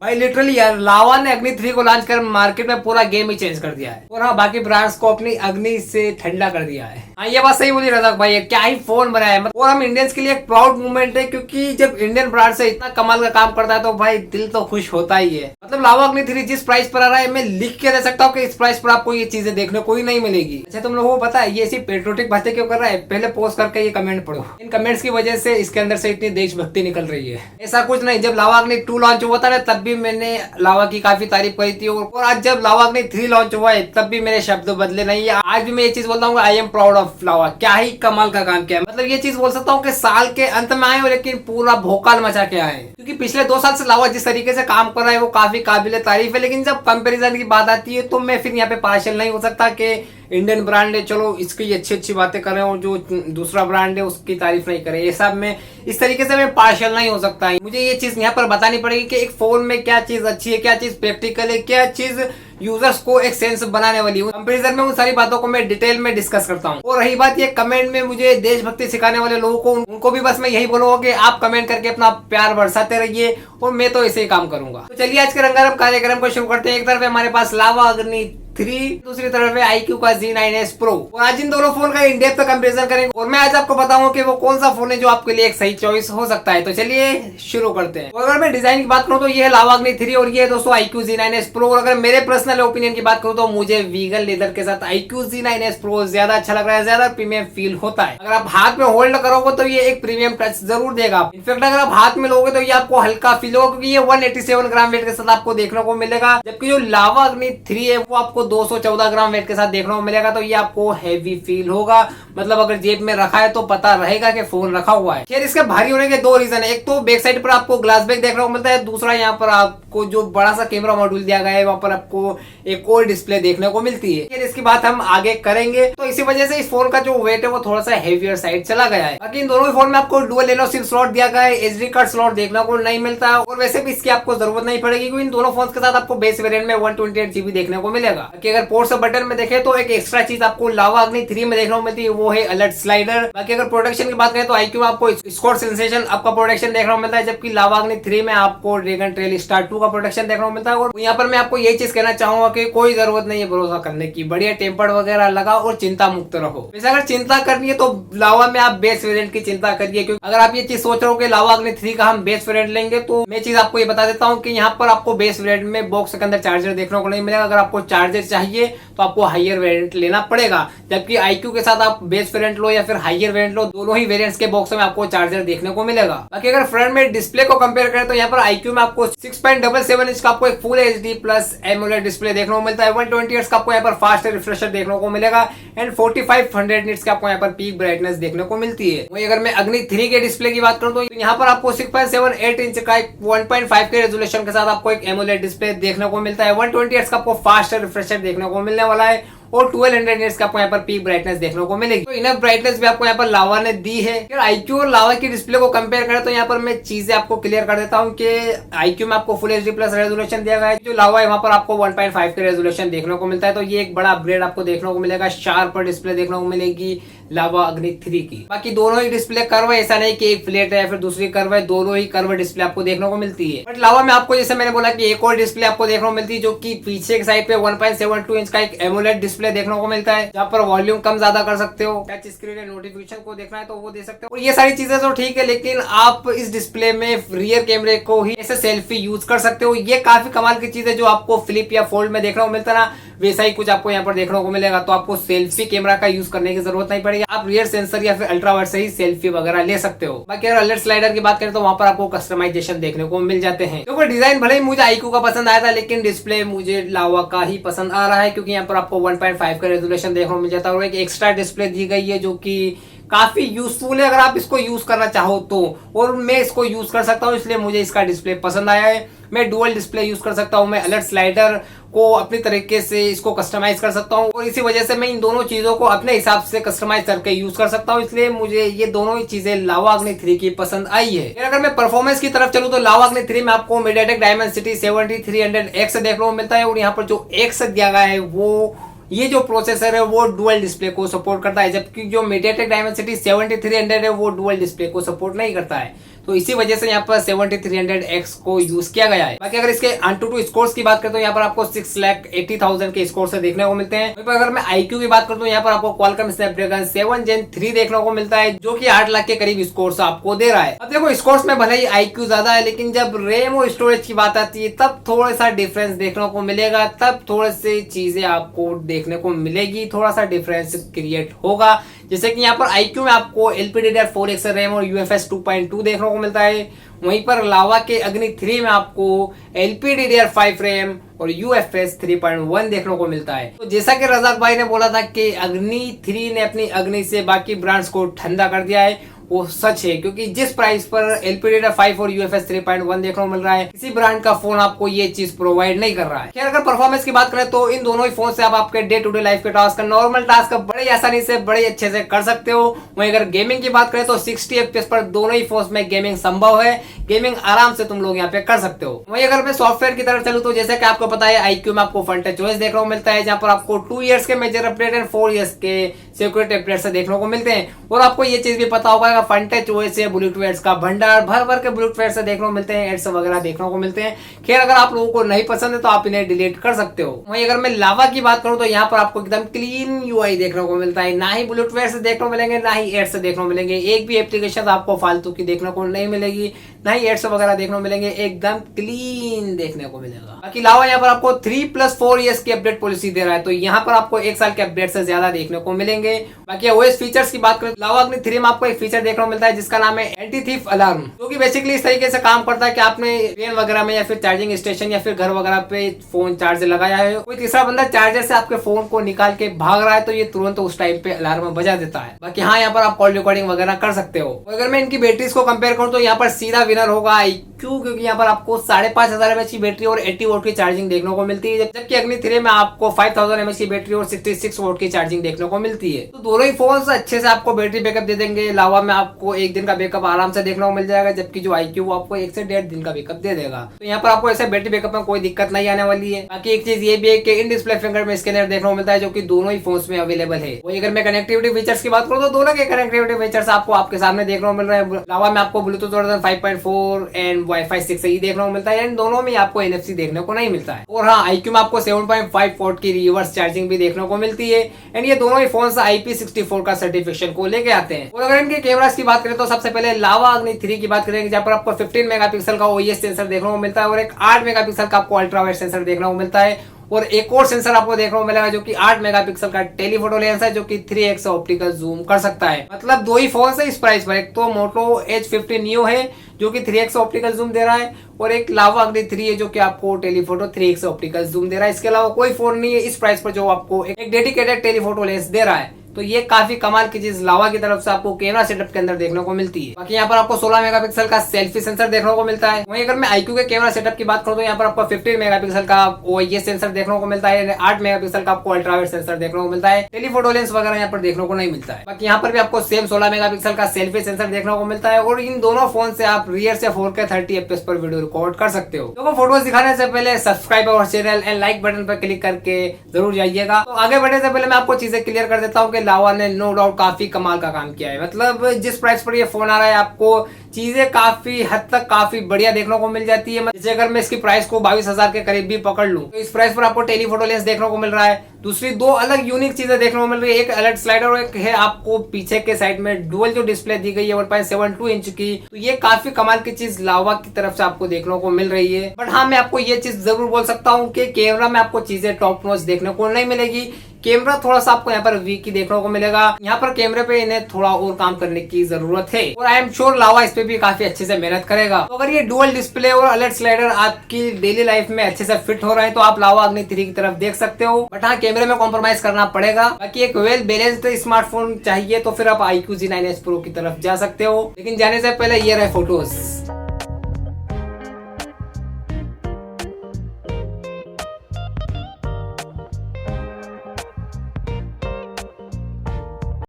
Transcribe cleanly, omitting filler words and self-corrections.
भाई लिटरली यार लावा ने अग्नि 3 को लॉन्च कर मार्केट में पूरा गेम ही चेंज कर दिया है और हाँ बाकी ब्रांड्स को अपनी अग्नि से ठंडा कर दिया है। हाँ ये बात सही बोली रजक भाई, क्या ही फोन बनाया है और हम इंडियंस के लिए एक प्राउड मूवमेंट है क्योंकि जब इंडियन ब्रांड से इतना कमाल का काम करता है तो भाई दिल तो खुश होता ही है। मतलब लावा अग्नि 3 जिस प्राइस पर आ रहा है मैं लिख के दे सकता हूँ कि इस प्राइस पर आपको ये चीजें देखने को ही नहीं मिलेगी। अच्छा तुम लोगों को पता है ये ऐसी पेट्रोटिक बातें क्यों कर रहा है? पहले पोस्ट करके ये कमेंट पढ़ो, इन कमेंट्स की वजह से इसके अंदर से इतनी देशभक्ति निकल रही है। ऐसा कुछ नहीं, जब लावा अग्नि 2 लॉन्च हुआ था ना तब भी मैंने लावा की काफी तारीफ करी थी और आज जब लावा अग्नि 3 लॉन्च हुआ है तब भी मेरे शब्द बदले नहीं है। आज भी मैं ये चीज बोलता हूँ I am proud of lava, क्या ही कमाल का काम किया है। मतलब ये चीज बोल सकता हूँ कि साल के अंत में आए हो लेकिन पूरा भोकाल मचा के आए, क्योंकि पिछले 2 साल से लावा जिस तरीके से काम कर रहा है वो काफी काबिल तारीफ है। लेकिन जब कंपैरिजन की बात आती है तो मैं फिर यहाँ पे पार्शियल नहीं हो सकता कि इंडियन ब्रांड है चलो इसकी अच्छी बातें कर रहे हो, जो दूसरा ब्रांड है उसकी तारीफ नहीं करे। ये सब में इस तरीके से मैं पार्शियल नहीं हो सकता। मुझे ये चीज यहाँ पर बतानी पड़ेगी कि एक फोन में क्या चीज अच्छी है, क्या चीज प्रैक्टिकल है, क्या चीज यूजर्स को एक सेंस बनाने वाली है। कंपैरिजन में उन सारी बातों को मैं डिटेल में डिस्कस करता हूँ। और रही बात ये कमेंट में मुझे देशभक्ति सिखाने वाले लोगों को, उनको भी बस मैं यही बोलूंगा कि आप कमेंट करके अपना प्यार बरसाते रहिए और मैं तो ऐसे ही काम करूंगा। तो चलिए आज के रंगारंग कार्यक्रम को शुरू करते हैं। एक तरफ हमारे पास लावा अग्नि 3, दूसरी तरफ है iQOO का Z9s Pro। और आज इन दोनों फोन का इन डेप्थ कंपैरिजन करेंगे और मैं आज आपको बताऊंगा कि वो कौन सा फोन है जो आपके लिए एक सही चॉइस हो सकता है। तो चलिए शुरू करते हैं। और अगर मैं डिजाइन की बात करूं तो ये है लावा अग्नि 3 और ये है दोस्तों iQOO Z9s Pro। और अगर मेरे पर्सनल ओपिनियन की बात करूं तो मुझे वीगन लेदर के साथ iQOO Z9s Pro ज्यादा अच्छा लग रहा है, ज्यादा प्रीमियम फील होता है। अगर आप हाथ में होल्ड करोगे तो ये एक प्रीमियम टच जरूर देगा। इनफैक्ट अगर आप हाथ में लोगे तो ये आपको हल्का फील होगा क्योंकि ये 187 ग्राम वेट के साथ आपको देखने को मिलेगा, जबकि जो लावा अग्नि 3 है वो आपको 214 ग्राम वेट के साथ देखने को मिलेगा। तो ये आपको हैवी फील होगा, मतलब अगर जेब में रखा है तो पता रहेगा कि फोन रखा हुआ है। खैर इसके भारी होने के 2 रीजन है, एक तो बैक साइड पर आपको ग्लास बैक देखने को मिलता है, दूसरा यहाँ पर आपको जो बड़ा सा कैमरा मॉड्यूल दिया गया है वहाँ पर आपको एक और डिस्प्ले देखने को मिलती है। फिर इसकी बात हम आगे करेंगे। तो इसी वजह से इस फोन का जो वेट है वो थोड़ा सा हेवियर साइड चला गया है। बाकी इन दोनों ही फोन में आपको डुअल एनओ सिम स्लॉट दिया गया है, एचडी कार्ड स्लॉट देखने को नहीं मिलता है और वैसे भी इसकी आपको जरूरत नहीं पड़ेगी क्योंकि इन दोनों फोन के साथ आपको बेस वेरिएंट में 128 GB देखने को मिलेगा। बाकी अगर पोर्ट्स और बटन में देखें तो एक एक्स्ट्रा चीज आपको लावा अग्नि 3 में देखने को मिलती है, वो है अलर्ट स्लाइडर। बाकी अगर प्रोटेक्शन की बात करें तो iQOO में आपको स्क्वाड सेंसेशन आपका प्रोटेक्शन देखने को मिलता है, जबकि लावा अग्नि 3 में आपको ड्रैगन ट्रेल स्टार 2 का प्रोटेक्शन देखने को मिलता है। और यहाँ पर मैं आपको यही चीज कहना चाहूंगा कि कोई जरूरत नहीं है भरोसा करने की, बढ़िया टेम्पर्ड वगैरह लगाओ और चिंता मुक्त रहो। वैसे अगर चिंता करनी है तो लावा में आप बेस वेरिएंट की चिंता करिए, क्योंकि अगर आप ये चीज सोच रहे हो कि लावा अग्नि 3 का हम बेस वेरिएंट लेंगे तो मैं चीज आपको ये बता देता हूँ कि यहाँ पर आपको बेस वेरिएंट में बॉक्स के अंदर चार्जर देखने को नहीं मिलेगा। अगर आपको चार्जर चाहिए तो आपको हायर वेरिएंट लेना पड़ेगा, जबकि iQOO के साथ आप बेस वेरिएंट लो या फिर हायर वेरिएंट लो, दोनों ही वेरिएंट्स के बॉक्स में आपको चार्जर देखने को मिलेगा। बाकी अगर फ्रंट में डिस्प्ले को कंपेयर करें तो यहाँ पर iQOO में आपको 6.77 इंच का आपको एक full HD plus AMOLED display देखने को मिलता है, 120 हर्ट्ज का आपको यहाँ पर फास्ट रिफ्रेशर देखने को मिलेगा एंड 4500 निट्स का आपको यहाँ पर पीक ब्राइटनेस देखने को मिलती है। वही अगर मैं अग्नि 3 के डिस्प्ले की बात करूं तो यहाँ पर आपको 6.78 इंच का 1.5 के रेजोल्यूशन के साथ आपको एक एमोलेड डिस्प्ले देखने को मिलता है, 120 हर्ट्ज का आपको फास्ट रिफ्रेशर देखने को मिलने वाला है और 1200 निट्स का आपको यहाँ पर पीक ब्राइटनेस देखने को मिलेगी। तो इनफ ब्राइटनेस भी आपको यहाँ पर लावा ने दी है। फिर iQOO और लावा की डिस्प्ले को कंपेयर करें तो यहाँ पर मैं चीजें आपको क्लियर कर देता हूँ कि iQOO में आपको फुल HD प्लस रेजोल्यूशन दिया गया है, जो लावा है वहाँ पर आपको 1.5 के रेजोल्यूशन देखने को मिलता है। तो ये एक बड़ा अपग्रेड आपको देखने को मिलेगा, शार्पर डिस्प्ले देखने को मिलेगी लावा अग्नि 3 की। बाकी दोनों ही डिस्प्ले कर्व है, ऐसा नहीं कि एक फ्लैट है या फिर दूसरी कर्व है, दोनों ही कर्व डिस्प्ले आपको देखने को मिलती है। बट लावा में आपको जैसे मैंने बोला कि एक और डिस्प्ले आपको देखने को मिलती है जो कि पीछे की साइड पे 1.72 इंच का एक एमोलेड डिस्प्ले देखने को मिलता है, जहाँ पर वॉल्यूम कम ज्यादा कर सकते हो, टच स्क्रीन है, नोटिफिकेशन को देखना है तो वो दे सकते हो। और ये सारी चीजें तो ठीक है, लेकिन आप इस डिस्प्ले में रियर कैमरे को ही ऐसे सेल्फी यूज कर सकते हो। ये काफी कमाल की चीज है, जो आपको फ्लिप या फोल्ड में देखने को मिलता है ना वैसा ही कुछ आपको यहाँ पर देखने को मिलेगा। तो आपको सेल्फी कैमरा का यूज करने की जरूरत नहीं पड़ेगी, आप रियर सेंसर या फिर अल्ट्रावाइड से ही सेल्फी वगैरह ले सकते हो। बाकी अगर अलर्ट स्लाइडर की बात करें तो वहां पर आपको कस्टमाइजेशन देखने को मिल जाते हैं। क्योंकि डिजाइन भले ही मुझे iQOO का पसंद आया था, लेकिन डिस्प्ले मुझे लावा का ही पसंद आ रहा है, क्योंकि यहाँ पर आपको 1.5 का रेजोल्यूशन देखने को मिल जाता है और एक एक्स्ट्रा डिस्प्ले दी गई है जो कि काफी यूजफुल है अगर आप इसको यूज करना चाहो तो। और मैं इसको यूज कर सकता हूँ, इसलिए मुझे इसका डिस्प्ले पसंद आया है। मैं डुअल डिस्प्ले यूज कर सकता हूँ, मैं अलर्ट स्लाइडर को अपनी तरीके से इसको कस्टमाइज कर सकता हूँ और इसी वजह से मैं इन दोनों चीजों को अपने हिसाब से कस्टमाइज करके यूज कर सकता हूँ। इसलिए मुझे ये दोनों ही चीजें लावा अग्नि 3 की पसंद आई है। अगर मैं परफॉर्मेंस की तरफ चलूँ तो लावा अग्नि 3 में आपको मीडियाटेक डायमेंसिटी 7300X देखने को मिलता है और यहाँ पर जो X दिया गया है वो ये जो प्रोसेसर है वो डुअल डिस्प्ले को सपोर्ट करता है, जबकि जो मीडियाटेक डायमेंसिटी 7300 है वो डुअल डिस्प्ले को सपोर्ट नहीं करता है। तो इसी वजह से यहाँ पर 7300X को यूज किया गया है। बाकी अगर इसके AnTuTu स्कोर्स की बात करें तो यहाँ पर आपको 6,80,000 के स्कोर से देखने को मिलते हैं। वहीं पर अगर मैं IQ की बात करूं तो यहाँ पर आपको Qualcomm Snapdragon 7 Gen 3 देखने को मिलता है, जो कि 8 लाख के करीब स्कोर्स आपको दे रहा है। अब देखो स्कोर्स में भले ही IQ ज्यादा है, लेकिन जब रैम और स्टोरेज की बात आती है तब थोड़ा सा डिफरेंस देखने को मिलेगा, तब थोड़े से चीजें आपको देखने को मिलेगी, थोड़ा सा डिफरेंस क्रिएट होगा। जैसे कि यहाँ पर IQ में आपको LPDDR4X रैम और UFS 2.2 देखने को मिलता है। वहीं पर लावा के अग्नि 3 में आपको LPDDR5 रैम और UFS 3.1 देखने को मिलता है। तो जैसा कि रजाक भाई ने बोला था कि अग्नि 3 ने अपनी अग्नि से बाकी ब्रांड्स को ठंडा कर दिया है, वो सच है, क्योंकि जिस प्राइस पर LPDDR5 और UFS 3.1 देखने को मिल रहा है, किसी ब्रांड का फोन आपको ये चीज प्रोवाइड नहीं कर रहा है। खैर अगर परफॉर्मेंस की बात करें तो इन दोनों ही फोन से आप आपके डे टू डे लाइफ के टास्क, नॉर्मल टास्क बड़े आसानी से बड़े अच्छे से कर सकते हो। वहीं अगर गेमिंग की बात करें तो 60 FPS पर दोनों ही फोन में गेमिंग संभव है, गेमिंग आराम से तुम लोग यहाँ पे कर सकते हो। वहीं अगर मैं सॉफ्टवेयर की तरफ चलूँ तो जैसे कि आपको पता है IQ में आपको फन टच OS देखने को मिलता है, जहाँ पर आपको 2 इयर्स के मेजर अपडेट एंड 4 इयर्स के सिक्योरिटी अपडेट से देखने को मिलते हैं। और आपको ये चीज भी पता होगा फन टच OS से ब्लूटूथ एड्स का भंडार भर भर के ब्लूटूथ एड्स से देखने को मिलते हैं, एड्स वगैरह देखने को मिलते हैं। खैर अगर आप लोगों को नहीं पसंद है तो आप इन्हें डिलीट कर सकते हो। वहीं अगर मैं लावा की बात करूं तो यहाँ पर आपको एकदम क्लीन UI देखने को मिलता है, ना ही ब्लूटूथ एड्स देखने को मिलेंगे, ना ही एड्स देखने को मिलेंगे। एक भी एप्लीकेशन आपको फालतू की देखने को नहीं मिलेगी, ना ही एड्स वगैरह देखने को मिलेंगे, एकदम क्लीन देखने को मिलेगा। बाकी लावा यहाँ पर आपको 3+4 इयर्स की अपडेट पॉलिसी दे रहा है, तो यहाँ पर आपको 1 साल के अपडेट से ज्यादा देखने को मिलेंगे। बाकी OS फीचर्स की बात करें लावा अग्नि 3 में आपको एक फीचर देखने को मिलता है जिसका नाम है एंटी थीफ अलार्म, जो कि बेसिकली इस तरीके से काम करता है कि आपने ट्रेन वगैरह में या फिर चार्जिंग स्टेशन या फिर घर वगैरह पे फोन चार्ज लगाया है, कोई तीसरा बंदा चार्जर से आपके फोन को निकाल के भाग रहा है तो ये तुरंत उस टाइम पे अलार्म बजा देता है। बाकी हाँ, यहाँ पर आप कॉल रिकॉर्डिंग वगैरह कर सकते हो। अगर मैं इनकी बैटरीज को कंपेयर करूँ तो यहाँ पर सीधा विनर होगा IQ, क्योंकि यहाँ पर आपको 5,500 mAh की बैटरी और 80 वोल्ट की चार्जिंग देखने को मिलती है, जबकि अग्नि 3 में आपको 5,000 mAh की बैटरी और 66 वोल्ट की चार्जिंग देखने को मिलती है। तो दोनों ही फोन अच्छे से आपको बैटरी बैकअप दे देंगे। लावा में आपको 1 दिन का बैकअप आराम से देखने को मिल जाएगा, जबकि जो IQ वो आपको 1 से 1.5 दिन का बैकअप दे देगा। तो यहाँ पर आपको ऐसे बैटरी बैकअप में कोई दिक्कत नहीं आने वाली है। बाकी एक चीज ये भी है कि इन डिस्प्ले फिंगरप्रिंट स्कैनर देखने को मिलता है, जो कि दोनों ही फोन्स में अवेलेबल है। वही अगर मैं कनेक्टिविटी फीचर्स की बात करूँ तो दोनों के कनेक्टिविटी फीचर्स आपको आपके सामने देखने को मिल रहे हैं। लावा में आपको ब्लूटूथ वर्जन 5.4 एंड Wi-Fi 6 देखने को मिलता है, एंड दोनों में आपको NFC देखने को नहीं मिलता है। और हाँ, IQ में आपको 7.5 वोल्ट की रिवर्स चार्जिंग भी देखने को मिलती है, एंड ये दोनों ही फोन IP64 का सर्टिफिकेशन को लेके आते हैं। और अगर इनके कैमरास की बात करें तो सबसे पहले लावा अग्नि 3 की बात करेंगे, जहाँ पर आपको 15 मेगापिक्सल का OIS सेंसर देखने को मिलता है और एक 8 मेगापिक्सल का आपको अल्ट्रा वाइड सेंसर देखने को मिलता है, और एक और सेंसर आपको देखने को मिलेगा जो कि 8 मेगापिक्सल का टेलीफोटो लेंस है, जो कि 3x ऑप्टिकल जूम कर सकता है। मतलब दो ही फोन है इस प्राइस पर, एक तो मोटो H50 Neo है जो कि 3x ऑप्टिकल जूम दे रहा है, और एक लावा अग्नि 3 है जो कि आपको टेलीफोटो 3x ऑप्टिकल जूम दे रहा है। इसके अलावा कोई फोन नहीं है इस प्राइस पर जो आपको एक डेडिकेटेड टेलीफोटो लेंस दे रहा है। तो ये काफी कमाल की चीज लावा की तरफ से आपको कैमरा सेटअप के अंदर देखने को मिलती है। बाकी यहाँ पर आपको 16 मेगापिक्सल का सेल्फी सेंसर देखने को मिलता है। वहीं अगर मैं IQ के कैमरा सेटअप की बात करूँ तो यहाँ पर आपको 15 मेगापिक्सल का OIS सेंसर देखने को मिलता है, 8 मेगापिक्सल का आपको अल्ट्रा वाइड सेंसर देखने को मिलता है, टेलीफोटो लेंस वगैरह यहाँ पर देखने को नहीं मिलता है। बाकी यहाँ पर भी आपको सेम 16 मेगापिक्सल का सेल्फी सेंसर देखने को मिलता है, और इन दोनों फोन से आप रियर से 4K 30 FPS पर वीडियो रिकॉर्ड कर सकते हो। तो फोटोज दिखाने से पहले subscribe our channel and like button पर क्लिक करके जरूर जाइएगा। तो आगे बढ़ने से पहले मैं आपको चीजें क्लियर कर देता हूँ कि लावा ने नो डाउट काफी कमाल का काम किया है। मतलब जिस प्राइस पर ये फोन आ रहा है आपको चीजें काफी हद तक काफी बढ़िया देखने को मिल जाती है। जैसे अगर मैं इसकी प्राइस को 22,000 के करीब भी पकड़ लूं तो इस प्राइस पर आपको टेलीफोटो लेंस देखने को मिल रहा है। दूसरी दो अलग यूनिक चीजें देखने को मिल रही है, एक अलर्ट स्लाइडर और एक है आपको पीछे के साइड में डुअल जो डिस्प्ले दी गई है 1.72 इंच की। तो ये काफी कमाल की चीज लावा की तरफ से आपको देखने को मिल रही है। बट हाँ, मैं आपको ये चीज जरूर बोल सकता हूँ कि कैमरा में आपको चीजें टॉप नॉच देखने को नहीं मिलेगी। कैमरा थोड़ा सा आपको यहाँ पर वीक ही देखने को मिलेगा। यहाँ पर कैमरे पे इन्हें थोड़ा और काम करने की जरूरत है, और आई एम श्योर लावा इस पे भी काफी अच्छे से मेहनत करेगा। तो अगर ये डुअल डिस्प्ले और अलर्ट स्लाइडर आपकी डेली लाइफ में अच्छे से फिट हो रहे हैं तो आप लावा अग्नि 3 की तरफ देख सकते हो। बट हाँ, कैमरे में कॉम्प्रोमाइज करना पड़ेगा। बाकी एक वेल बैलेंस्ड स्मार्टफोन चाहिए तो फिर आप IQ G9s Pro की तरफ जा सकते हो। लेकिन जाने से पहले ये रहे फोटोज।